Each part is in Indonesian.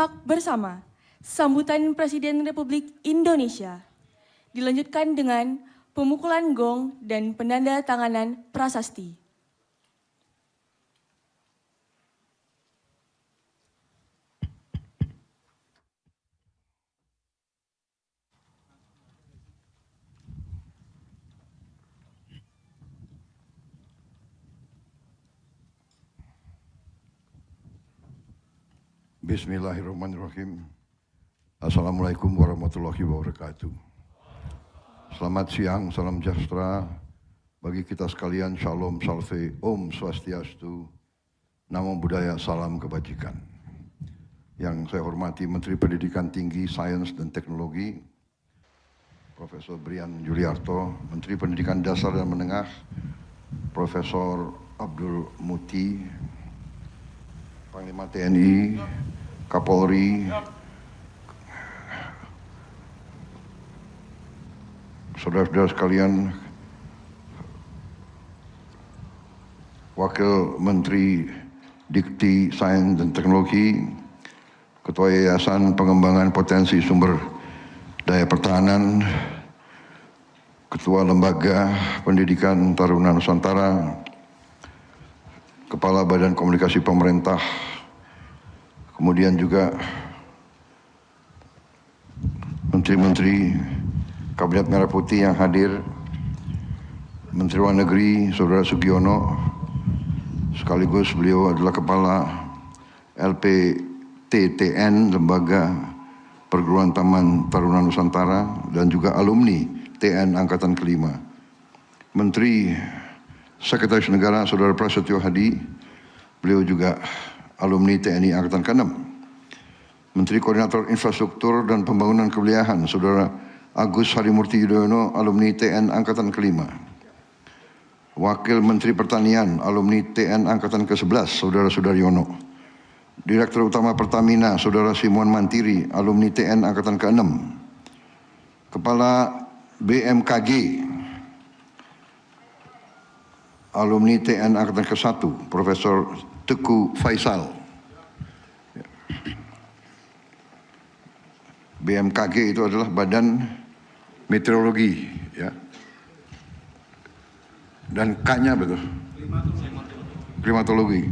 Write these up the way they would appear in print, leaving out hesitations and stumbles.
simak bersama sambutan Presiden Republik Indonesia. Dilanjutkan dengan pemukulan gong dan penanda tanganan prasasti. Bismillahirrahmanirrahim. Assalamualaikum warahmatullahi wabarakatuh. Selamat siang, salam sejahtera bagi kita sekalian. Shalom, salve, Om Swastiastu, Namo Buddhaya, salam kebajikan. Yang saya hormati Menteri Pendidikan Tinggi, Sains dan Teknologi, Profesor Brian Juliarto, Menteri Pendidikan Dasar dan Menengah, Profesor Abdul Muti, Panglima TNI, Kapolri, saudara-saudara sekalian, Wakil Menteri Dikti, Sains dan Teknologi, Ketua Yayasan Pengembangan Potensi Sumber Daya Pertahanan, Ketua Lembaga Pendidikan Taruna Nusantara, Kepala Badan Komunikasi Pemerintah, kemudian juga Menteri-Menteri Kabinet Merah Putih yang hadir, Menteri Luar Negeri Saudara Sugiono, sekaligus beliau adalah Kepala LPTTN, Lembaga Perguruan Taman Taruna Nusantara, dan juga alumni TN Angkatan Kelima. Menteri Sekretaris Negara Saudara Prasetyo Hadi, beliau juga alumni TNI Angkatan ke-6. Menteri Koordinator Infrastruktur dan Pembangunan Kewilayahan Saudara Agus Harimurti Yudhoyono, alumni TN Angkatan ke-5. Wakil Menteri Pertanian, alumni TN Angkatan ke-11 Saudara Sudaryono. Direktur Utama Pertamina Saudara Simuan Mantiri, alumni TN Angkatan ke-6. Kepala BMKG, alumni TN Angkatan ke-1, Profesor Teguh Faisal. BMKG itu adalah Badan Meteorologi, ya. Dan K-nya betul. Klimatologi.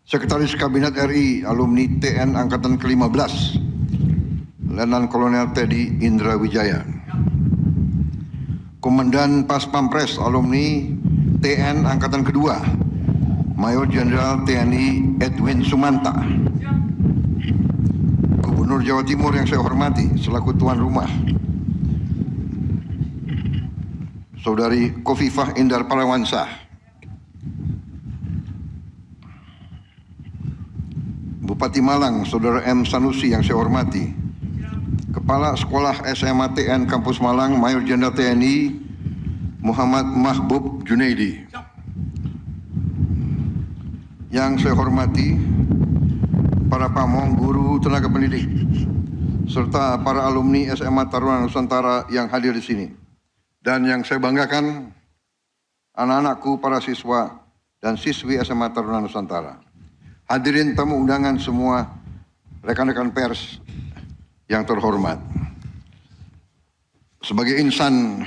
Sekretaris Kabinet RI, alumni TN Angkatan ke-15, Letnan Kolonel Teddy Indra Wijaya. Komandan Pas Pampres, alumni TN Angkatan ke-2, Mayor Jenderal TNI Edwin Sumanta. Gubernur Jawa Timur yang saya hormati selaku tuan rumah, Saudari Kofifah Indar Parawansa. Bupati Malang, Saudara M. Sanusi yang saya hormati. Kepala Sekolah SMA TN Kampus Malang, Mayor Jenderal TNI Muhammad Mahbub Junaidi. Yang saya hormati para pamong, guru, tenaga pendidik, serta para alumni SMA Taruna Nusantara yang hadir di sini. Dan yang saya banggakan, anak-anakku, para siswa dan siswi SMA Taruna Nusantara. Hadirin tamu undangan semua, rekan-rekan pers yang terhormat. Sebagai insan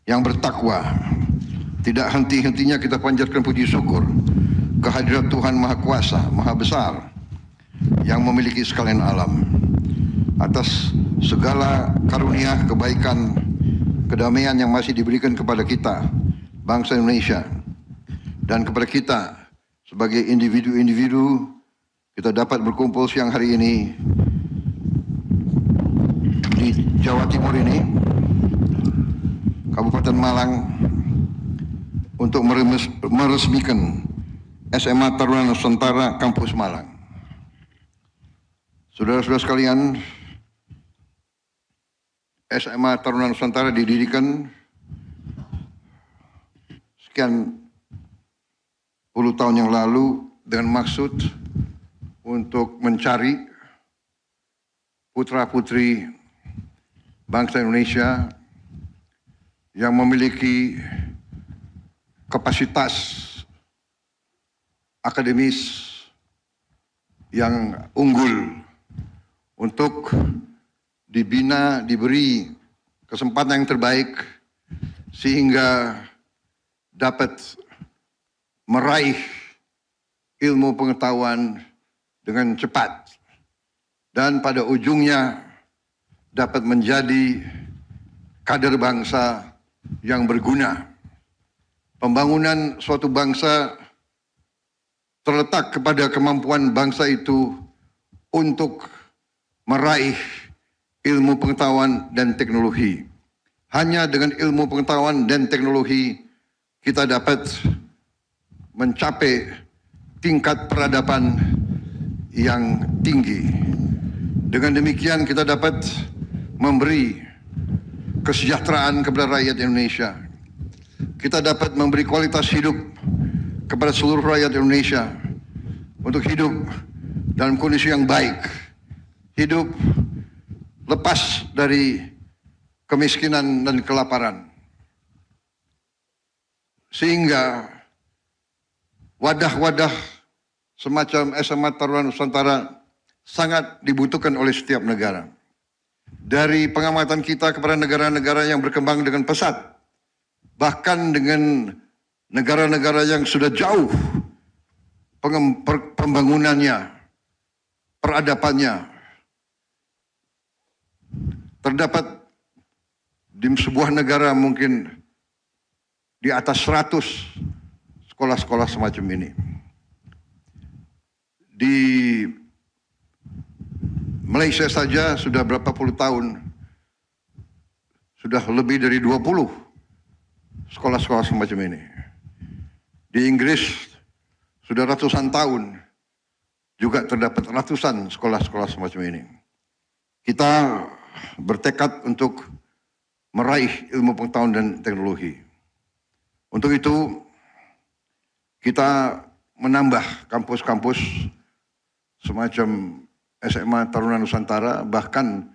yang bertakwa, tidak henti-hentinya kita panjatkan puji syukur kehadirat Tuhan Maha Kuasa, Maha Besar, yang memiliki sekalian alam, atas segala karunia, kebaikan, kedamaian yang masih diberikan kepada kita, bangsa Indonesia, dan kepada kita sebagai individu-individu. Kita dapat berkumpul siang hari ini di Jawa Timur ini, Kabupaten Malang, untuk meresmikan SMA Taruna Nusantara Kampus Malang. Saudara-saudara sekalian, SMA Taruna Nusantara didirikan sekian puluh tahun yang lalu dengan maksud untuk mencari putra-putri bangsa Indonesia yang memiliki kapasitas akademis yang unggul untuk dibina, diberi kesempatan yang terbaik sehingga dapat meraih ilmu pengetahuan dengan cepat dan pada ujungnya dapat menjadi kader bangsa yang berguna. Pembangunan suatu bangsa terletak kepada kemampuan bangsa itu untuk meraih ilmu pengetahuan dan teknologi. Hanya dengan ilmu pengetahuan dan teknologi kita dapat mencapai tingkat peradaban yang tinggi. Dengan demikian kita dapat memberi kesejahteraan kepada rakyat Indonesia. Kita dapat memberi kualitas hidup kepada seluruh rakyat Indonesia untuk hidup dalam kondisi yang baik, hidup lepas dari kemiskinan dan kelaparan. Sehingga wadah-wadah semacam SMA Taruna Nusantara sangat dibutuhkan oleh setiap negara. Dari pengamatan kita kepada negara-negara yang berkembang dengan pesat, bahkan dengan negara-negara yang sudah jauh pembangunannya, peradabannya, terdapat di sebuah negara mungkin di atas 100 sekolah-sekolah semacam ini. Di Malaysia saja sudah berapa puluh tahun, sudah lebih dari 20 sekolah-sekolah semacam ini. Di Inggris sudah ratusan tahun juga terdapat ratusan sekolah-sekolah semacam ini. Kita bertekad untuk meraih ilmu pengetahuan dan teknologi. Untuk itu kita menambah kampus-kampus semacam SMA Taruna Nusantara, bahkan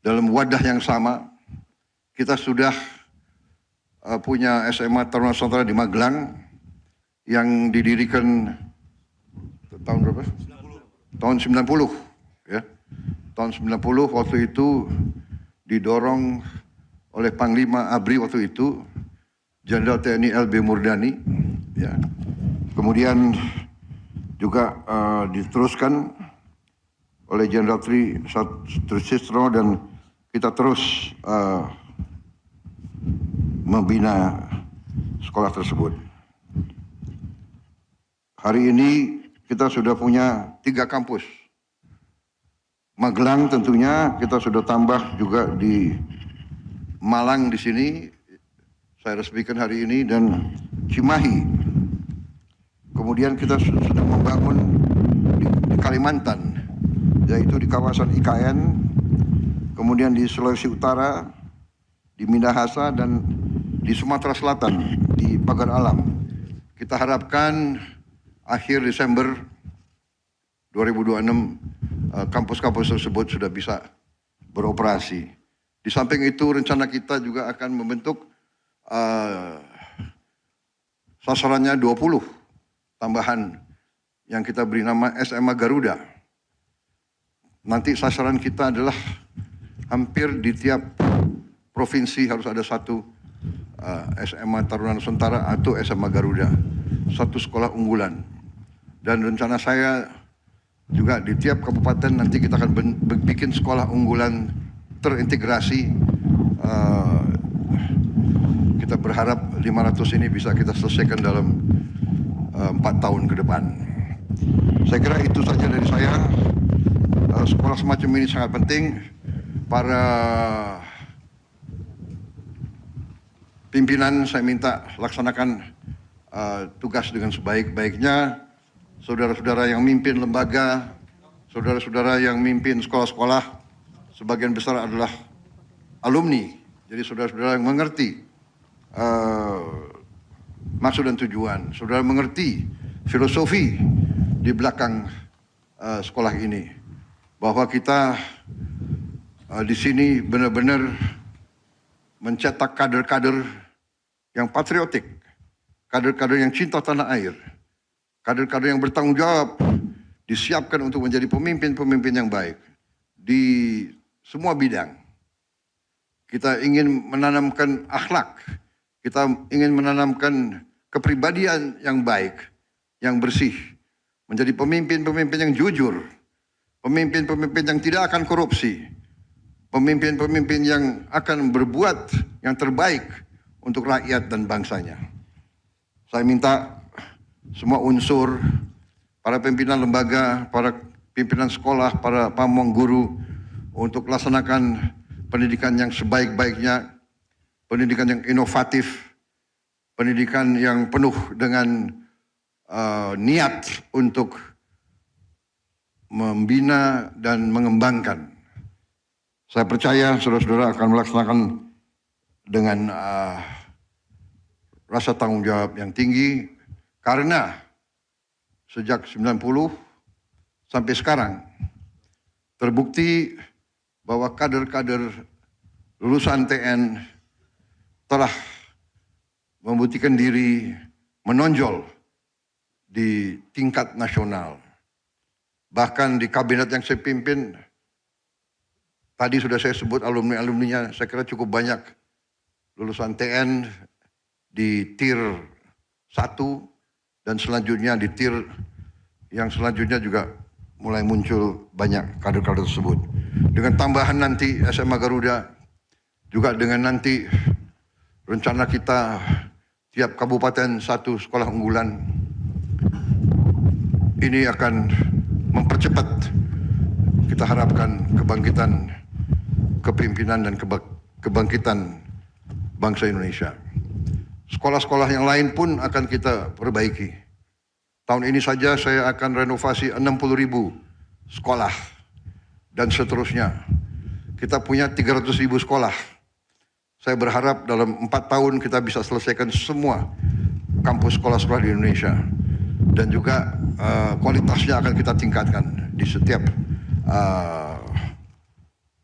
dalam wadah yang sama kita sudah punya SMA Taruna Nusantara di Magelang yang didirikan tahun berapa? 90. Tahun 90, ya. Tahun 90 waktu itu didorong oleh Panglima ABRI waktu itu, Jenderal TNI LB Murdani, ya. Kemudian juga diteruskan oleh Jenderal Tri Sutrisno dan kita terus membina sekolah tersebut. Hari ini kita sudah punya 3 kampus. Magelang tentunya kita sudah tambah juga di Malang di sini, saya resmikan hari ini, dan Cimahi. Kemudian kita sudah membangun di Kalimantan, yaitu di kawasan IKN, kemudian di Sulawesi Utara, di Minahasa, dan di Sumatera Selatan, di Pagar Alam. Kita harapkan akhir Desember 2026 kampus-kampus tersebut sudah bisa beroperasi. Di samping itu rencana kita juga akan membentuk sasarannya 20 tambahan yang kita beri nama SMA Garuda. Nanti sasaran kita adalah hampir di tiap provinsi harus ada satu SMA Taruna Nusantara atau SMA Garuda, satu sekolah unggulan. Dan rencana saya juga di tiap kabupaten nanti kita akan bikin sekolah unggulan terintegrasi. Kita berharap 500 ini bisa kita selesaikan dalam 4 tahun ke depan. Saya kira itu saja dari saya. Sekolah semacam ini sangat penting. Para pimpinan saya minta laksanakan tugas dengan sebaik-baiknya. Saudara-saudara yang mimpin lembaga, saudara-saudara yang mimpin sekolah-sekolah, sebagian besar adalah alumni. Jadi saudara-saudara yang mengerti maksud dan tujuan, saudara mengerti filosofi di belakang sekolah ini, bahwa kita di sini benar-benar mencetak kader-kader yang patriotik, kader-kader yang cinta tanah air, kader-kader yang bertanggung jawab, disiapkan untuk menjadi pemimpin-pemimpin yang baik di semua bidang. Kita ingin menanamkan akhlak, kita ingin menanamkan kepribadian yang baik, yang bersih, menjadi pemimpin-pemimpin yang jujur, pemimpin-pemimpin yang tidak akan korupsi, pemimpin-pemimpin yang akan berbuat yang terbaik untuk rakyat dan bangsanya. Saya minta semua unsur, para pimpinan lembaga, para pimpinan sekolah, para pamong guru untuk laksanakan pendidikan yang sebaik-baiknya, pendidikan yang inovatif, pendidikan yang penuh dengan niat untuk membina dan mengembangkan. Saya percaya saudara-saudara akan melaksanakan dengan rasa tanggung jawab yang tinggi, karena sejak 90 sampai sekarang terbukti bahwa kader-kader lulusan TN telah membuktikan diri menonjol di tingkat nasional. Bahkan di kabinet yang saya pimpin, tadi sudah saya sebut alumni-alumninya, saya kira cukup banyak lulusan TN di tier 1 dan selanjutnya di tier yang selanjutnya juga mulai muncul banyak kader-kader tersebut. Dengan tambahan nanti SMA Garuda, juga dengan nanti rencana kita tiap kabupaten satu sekolah unggulan, ini akan mempercepat, kita harapkan, kebangkitan kepemimpinan dan kebangkitan bangsa Indonesia. Sekolah-sekolah yang lain pun akan kita perbaiki. Tahun ini saja saya akan renovasi 60.000 sekolah dan seterusnya. Kita punya 300.000 sekolah. Saya berharap dalam 4 tahun kita bisa selesaikan semua kampus sekolah-sekolah di Indonesia. Dan juga kualitasnya akan kita tingkatkan di setiap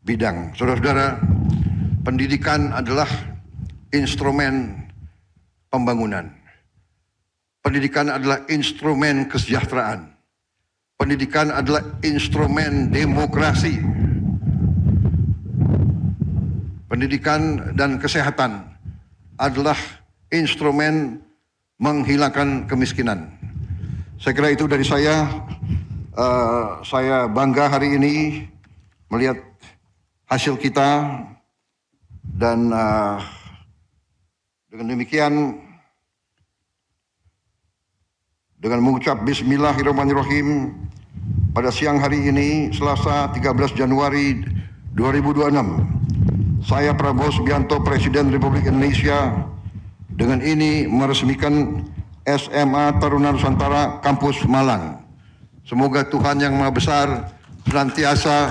bidang. Saudara-saudara, pendidikan adalah instrumen pembangunan. Pendidikan adalah instrumen kesejahteraan. Pendidikan adalah instrumen demokrasi. Pendidikan dan kesehatan adalah instrumen menghilangkan kemiskinan. Saya kira itu dari saya. Saya bangga hari ini melihat hasil kita, dan dengan demikian, dengan mengucap Bismillahirrahmanirrahim, pada siang hari ini, Selasa 13 Januari 2026, saya Prabowo Subianto, Presiden Republik Indonesia, dengan ini meresmikan SMA Taruna Nusantara Kampus Malang. Semoga Tuhan Yang Maha Besar senantiasa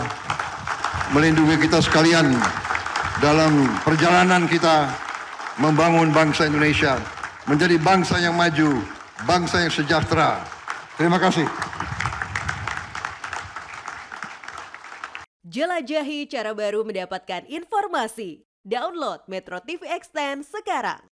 melindungi kita sekalian dalam perjalanan kita membangun bangsa Indonesia menjadi bangsa yang maju, bangsa yang sejahtera. Terima kasih. Jelajahi cara baru mendapatkan informasi. Download Metro TV Extend sekarang.